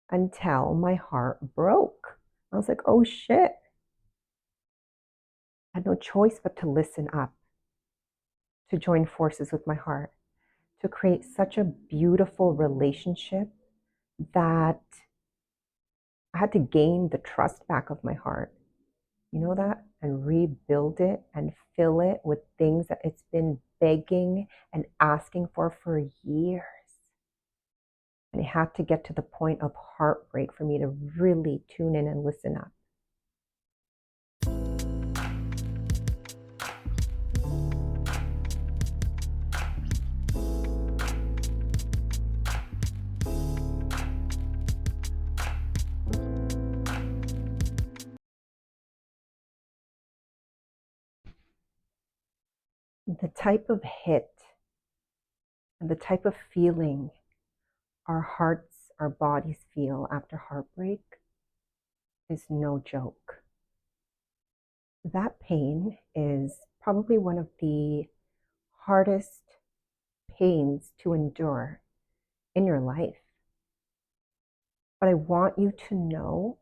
until my heart broke. I was like, oh shit. I had no choice but to listen up, to join forces with my heart, to create such a beautiful relationship that I had to gain the trust back of my heart. You know that? And rebuild it and fill it with things that it's been begging and asking for years. And it had to get to the point of heartbreak for me to really tune in and listen up. The type of hit and the type of feeling our hearts, our bodies feel after heartbreak is no joke. That pain is probably one of the hardest pains to endure in your life. But I want you to know,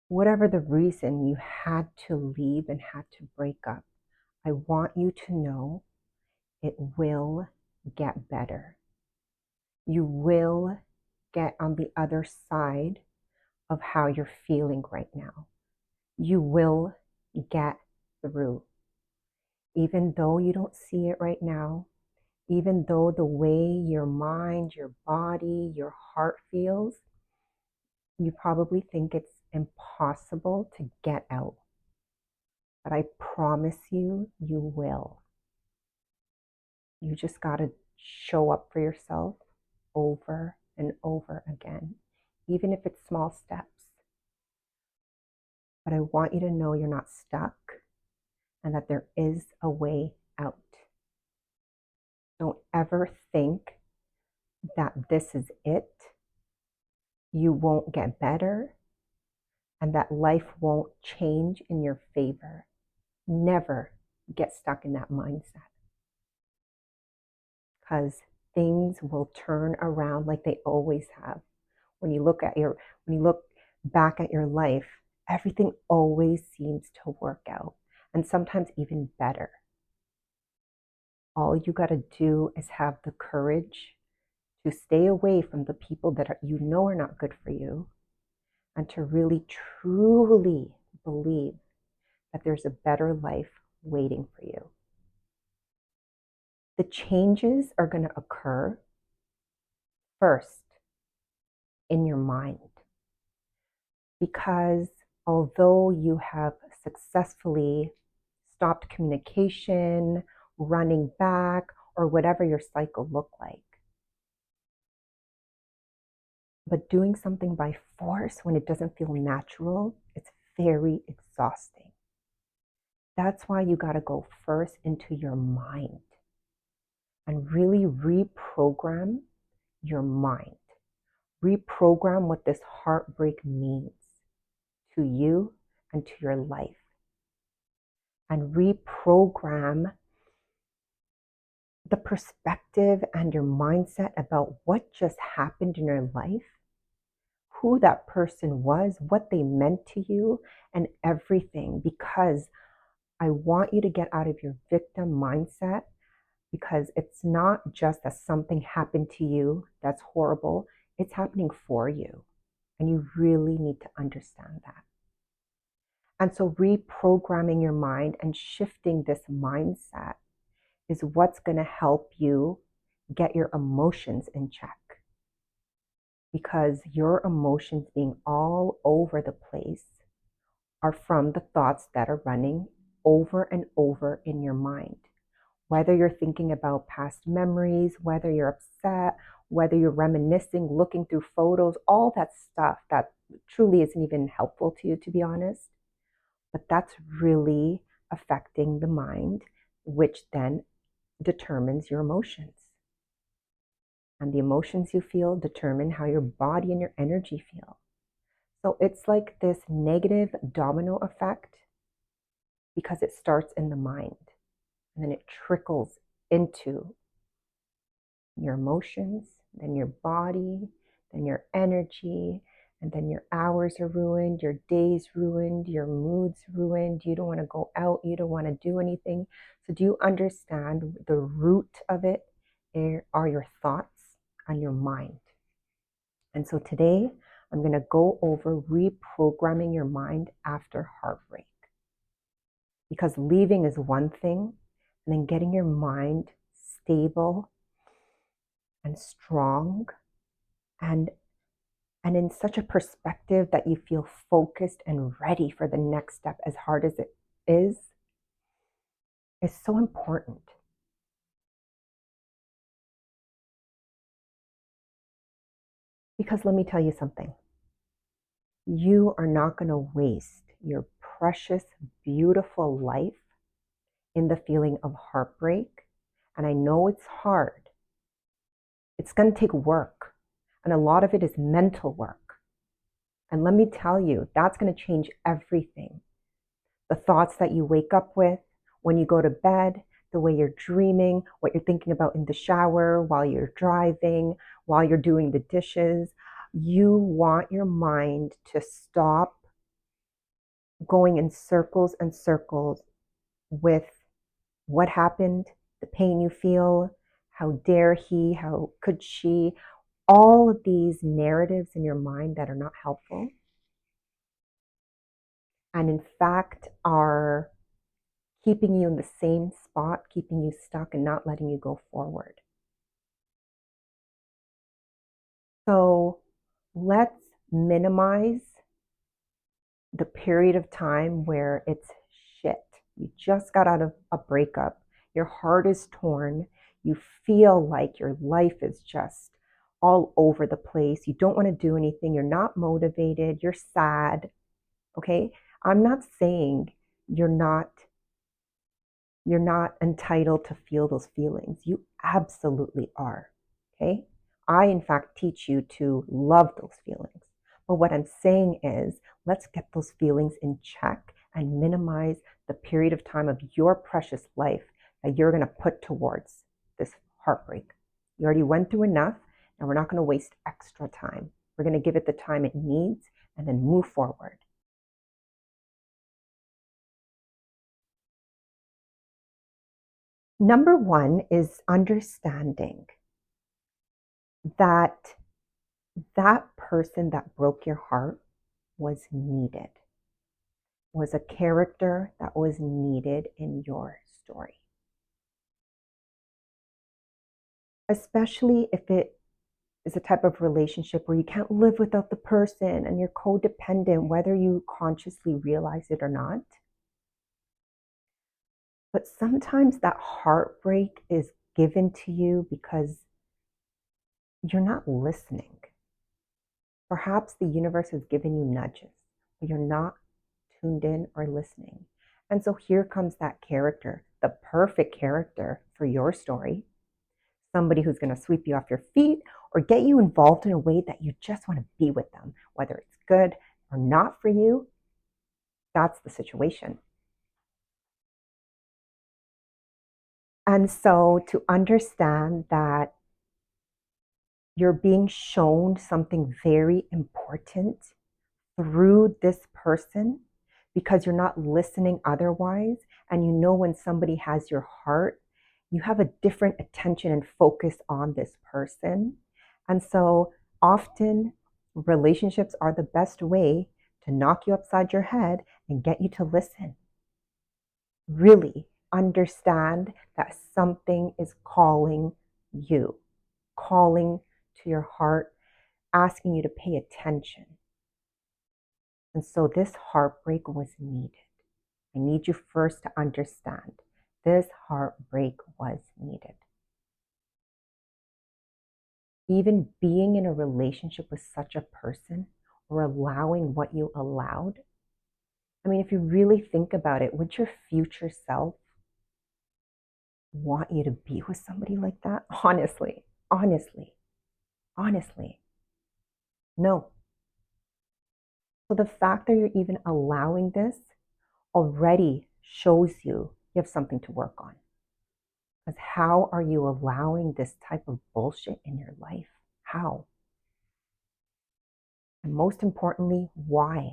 whatever the reason you had to leave and had to break up, I want you to know it will get better. You will get on the other side of how you're feeling right now. You will get through. Even though you don't see it right now, even though the way your mind, your body, your heart feels, you probably think it's impossible to get out. But I promise you, you will. You just got to show up for yourself over and over again, even if it's small steps. But I want you to know you're not stuck and that there is a way out. Don't ever think that this is it, you won't get better, and that life won't change in your favor. Never get stuck in that mindset, because things will turn around like they always have. When you look back at your life, everything always seems to work out, and sometimes even better. All you got to do is have the courage to stay away from the people that you know are not good for you, and to really truly believe that there's a better life waiting for you. The changes are going to occur first in your mind, because although you have successfully stopped communication, running back, or whatever your cycle looked like, but doing something by force when it doesn't feel natural, it's very exhausting. That's why you got to go first into your mind and really reprogram your mind. Reprogram what this heartbreak means to you and to your life. And reprogram the perspective and your mindset about what just happened in your life, who that person was, what they meant to you, and everything. Because I want you to get out of your victim mindset, because it's not just that something happened to you that's horrible, it's happening for you. And you really need to understand that. And so reprogramming your mind and shifting this mindset is what's going to help you get your emotions in check. Because your emotions being all over the place are from the thoughts that are running over and over in your mind. Whether you're thinking about past memories, whether you're upset, whether you're reminiscing, looking through photos, all that stuff that truly isn't even helpful to you, to be honest. But that's really affecting the mind, which then determines your emotions. And the emotions you feel determine how your body and your energy feel. So it's like this negative domino effect, because it starts in the mind and then it trickles into your emotions, then your body, then your energy, and then your hours are ruined, your days ruined, your mood's ruined. You don't want to go out, you don't want to do anything. So do you understand the root of it are your thoughts and your mind? And so today I'm going to go over reprogramming your mind after heartbreak. Because leaving is one thing, and then getting your mind stable and strong and in such a perspective that you feel focused and ready for the next step, as hard as it is so important. Because let me tell you something. You are not going to waste your precious, beautiful life in the feeling of heartbreak. And I know it's hard. It's going to take work. And a lot of it is mental work. And let me tell you, that's going to change everything. The thoughts that you wake up with when you go to bed, the way you're dreaming, what you're thinking about in the shower, while you're driving, while you're doing the dishes. You want your mind to stop going in circles and circles with what happened, the pain you feel, how dare he, how could she, all of these narratives in your mind that are not helpful and in fact are keeping you in the same spot, keeping you stuck and not letting you go forward. So let's minimize the period of time where it's shit. You just got out of a breakup. Your heart is torn. You feel like your life is just all over the place. You don't want to do anything. You're not motivated. You're sad. Okay? I'm not saying you're not entitled to feel those feelings. You absolutely are. Okay? I, in fact, teach you to love those feelings. But what I'm saying is, let's get those feelings in check and minimize the period of time of your precious life that you're going to put towards this heartbreak. You already went through enough, and we're not going to waste extra time. We're going to give it the time it needs and then move forward. Number one is understanding that that person that broke your heart was needed, was a character that was needed in your story. Especially if it is a type of relationship where you can't live without the person and you're codependent, whether you consciously realize it or not. But sometimes that heartbreak is given to you because you're not listening. Perhaps the universe has given you nudges, but you're not tuned in or listening. And so here comes that character, the perfect character for your story. Somebody who's going to sweep you off your feet or get you involved in a way that you just want to be with them, whether it's good or not for you. That's the situation. And so to understand that you're being shown something very important through this person because you're not listening otherwise, and you know when somebody has your heart, you have a different attention and focus on this person. And so often relationships are the best way to knock you upside your head and get you to listen. Really understand that something is calling you, calling to your heart, asking you to pay attention. And so this heartbreak was needed. I need you first to understand this heartbreak was needed. Even being in a relationship with such a person or allowing what you allowed. I mean, if you really think about it, would your future self want you to be with somebody like that? Honestly, no. So the fact that you're even allowing this already shows you have something to work on. Because how are you allowing this type of bullshit in your life? How? And most importantly, why?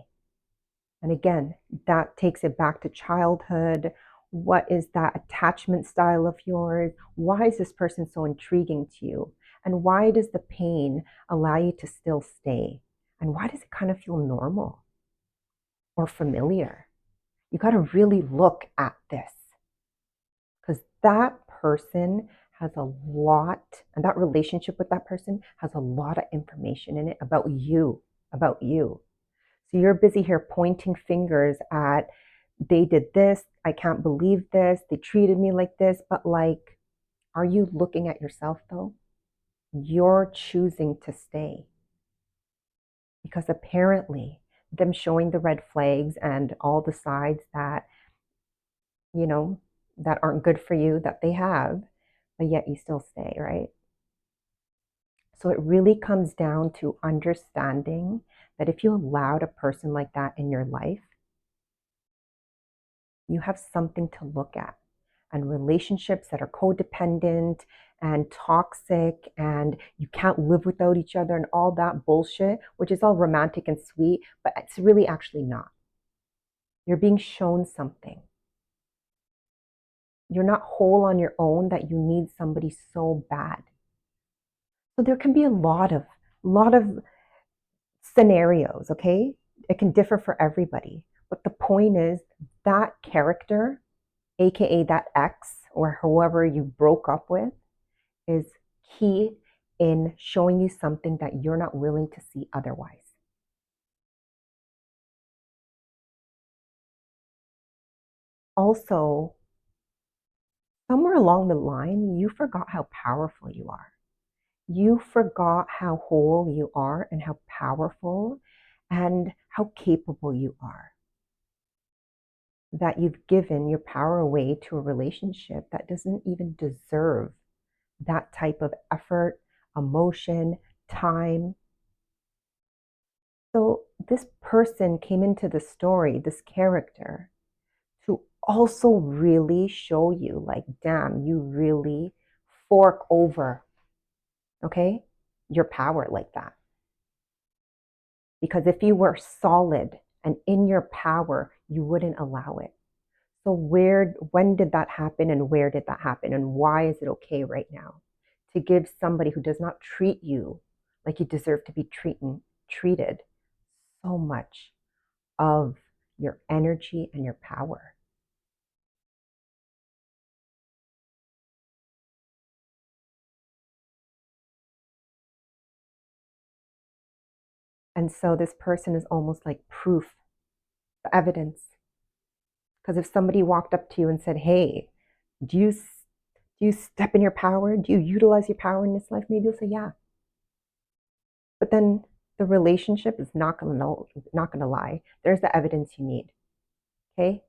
And again, that takes it back to childhood. What is that attachment style of yours? Why is this person so intriguing to you? And why does the pain allow you to still stay? And why does it kind of feel normal or familiar? You got to really look at this, because that person has a lot, and that relationship with that person has a lot of information in it about you, about you. So you're busy here pointing fingers at, they did this, I can't believe this, they treated me like this, but like, are you looking at yourself though? You're choosing to stay because apparently them showing the red flags and all the sides that, you know, that aren't good for you that they have, but yet you still stay, right? So it really comes down to understanding that if you allowed a person like that in your life, you have something to look at. And relationships that are codependent and toxic and you can't live without each other and all that bullshit, which is all romantic and sweet, but it's really actually not. You're being shown something. You're not whole on your own that you need somebody so bad. So there can be a lot of scenarios, okay? It can differ for everybody. But the point is that character, aka that ex or whoever you broke up with, is key in showing you something that you're not willing to see otherwise. Also, somewhere along the line, you forgot how powerful you are. You forgot how whole you are and how powerful and how capable you are. That you've given your power away to a relationship that doesn't even deserve that type of effort, emotion, time. So this person came into the story, this character, to also really show you, like, damn, you really fork over, okay, your power like that. Because if you were solid and in your power, you wouldn't allow it. So when did that happen and where did that happen? And why is it okay right now to give somebody who does not treat you like you deserve to be treated so much of your energy and your power? And so this person is almost like proof, evidence. Because if somebody walked up to you and said, hey, do you step in your power? Do you utilize your power in this life? Maybe you'll say, yeah. But then the relationship is not gonna lie. There's the evidence you need. Okay?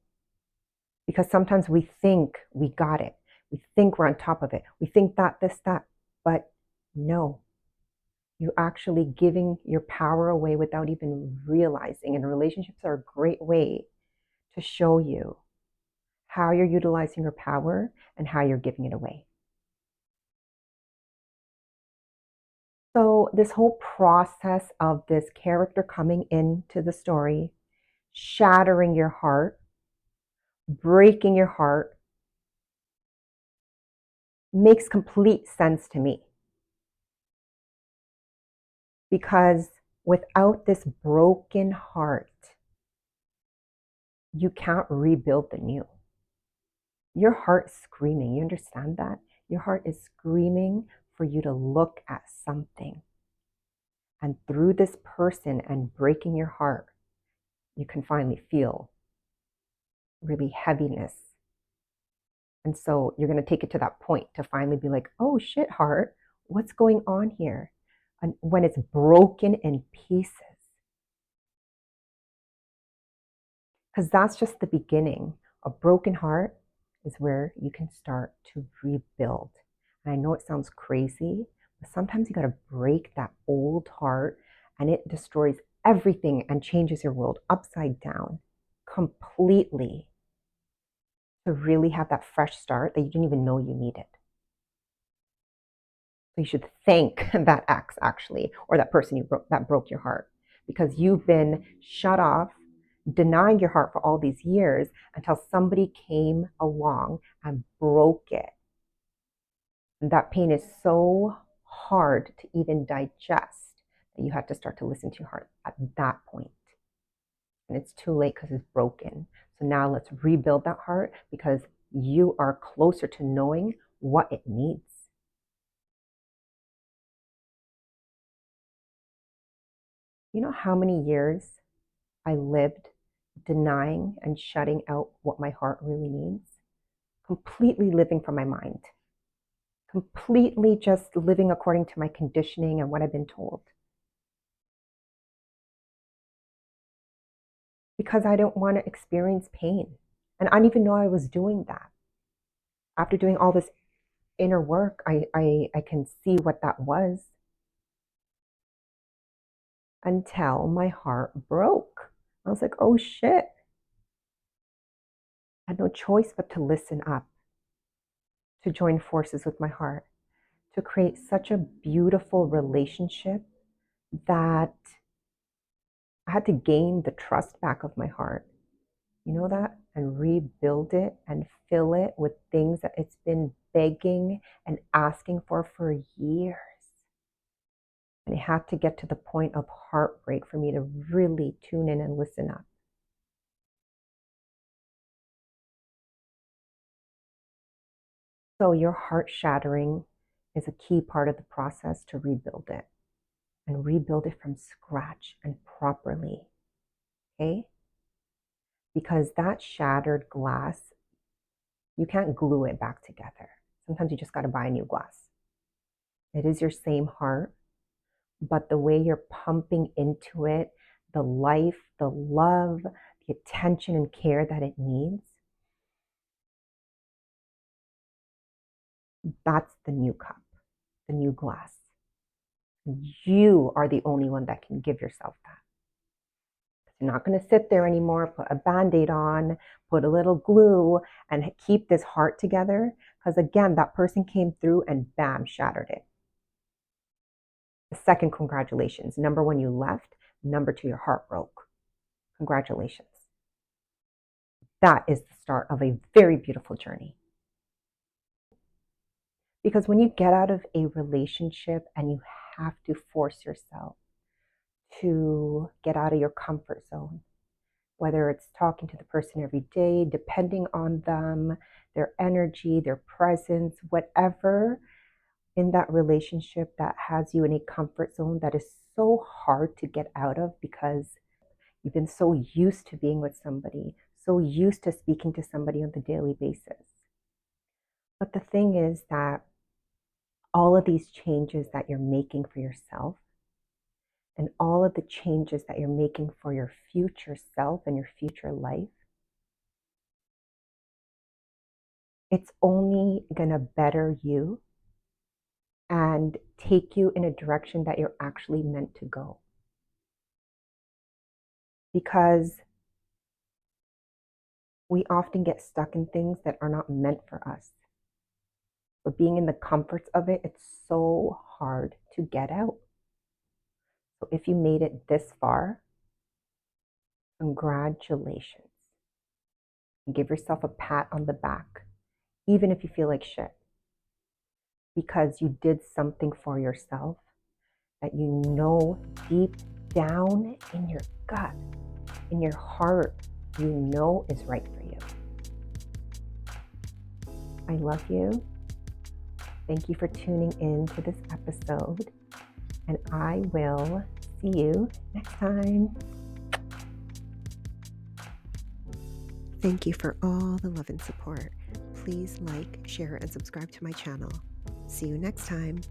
Because sometimes we think we got it. We think we're on top of it. We think that, this, that. But no, you're actually giving your power away without even realizing. And relationships are a great way to show you how you're utilizing your power and how you're giving it away. So, this whole process of this character coming into the story, shattering your heart, breaking your heart, makes complete sense to me. Because without this broken heart, you can't rebuild the new. Your heart's screaming. You understand that? Your heart is screaming for you to look at something. And through this person and breaking your heart, you can finally feel really heaviness. And so you're going to take it to that point to finally be like, oh shit, heart, what's going on here? And when it's broken in pieces, because that's just the beginning. A broken heart is where you can start to rebuild. And I know it sounds crazy, but sometimes you got to break that old heart and it destroys everything and changes your world upside down completely to really have that fresh start that you didn't even know you needed. So you should thank that ex actually, or that person that broke your heart, because you've been shut off, denying your heart for all these years until somebody came along and broke it. And that pain is so hard to even digest that you have to start to listen to your heart at that point. And it's too late because it's broken. So now let's rebuild that heart because you are closer to knowing what it needs. You know how many years I lived denying and shutting out what my heart really needs? Completely living from my mind. Completely just living according to my conditioning and what I've been told. Because I don't want to experience pain. And I didn't even know I was doing that. After doing all this inner work, I can see what that was. Until my heart broke. I was like, oh shit. I had no choice but to listen up, to join forces with my heart, to create such a beautiful relationship that I had to gain the trust back of my heart. You know that? And rebuild it and fill it with things that it's been begging and asking for years. And it had to get to the point of heartbreak for me to really tune in and listen up. So your heart-shattering is a key part of the process to rebuild it and rebuild it from scratch and properly. Okay? Because that shattered glass, you can't glue it back together. Sometimes you just got to buy a new glass. It is your same heart, but the way you're pumping into it, the life, the love, the attention and care that it needs, that's the new cup, the new glass. You are the only one that can give yourself that. You're not going to sit there anymore, put a Band-Aid on, put a little glue, and keep this heart together. Because again, that person came through and bam, shattered it. The second, congratulations. Number one, you left. Number two, your heart broke. Congratulations. That is the start of a very beautiful journey. Because when you get out of a relationship and you have to force yourself to get out of your comfort zone, whether it's talking to the person every day, depending on them, their energy, their presence, whatever in that relationship that has you in a comfort zone that is so hard to get out of because you've been so used to being with somebody, so used to speaking to somebody on the daily basis. But the thing is that all of these changes that you're making for yourself and all of the changes that you're making for your future self and your future life, it's only going to better you and take you in a direction that you're actually meant to go. Because we often get stuck in things that are not meant for us. But being in the comforts of it, it's so hard to get out. So if you made it this far, congratulations. And give yourself a pat on the back, even if you feel like shit. Because you did something for yourself that you know deep down in your gut, in your heart, you know is right for you. I love you. Thank you for tuning in to this episode, and I will see you next time. Thank you for all the love and support. Please like, share, and subscribe to my channel. See you next time.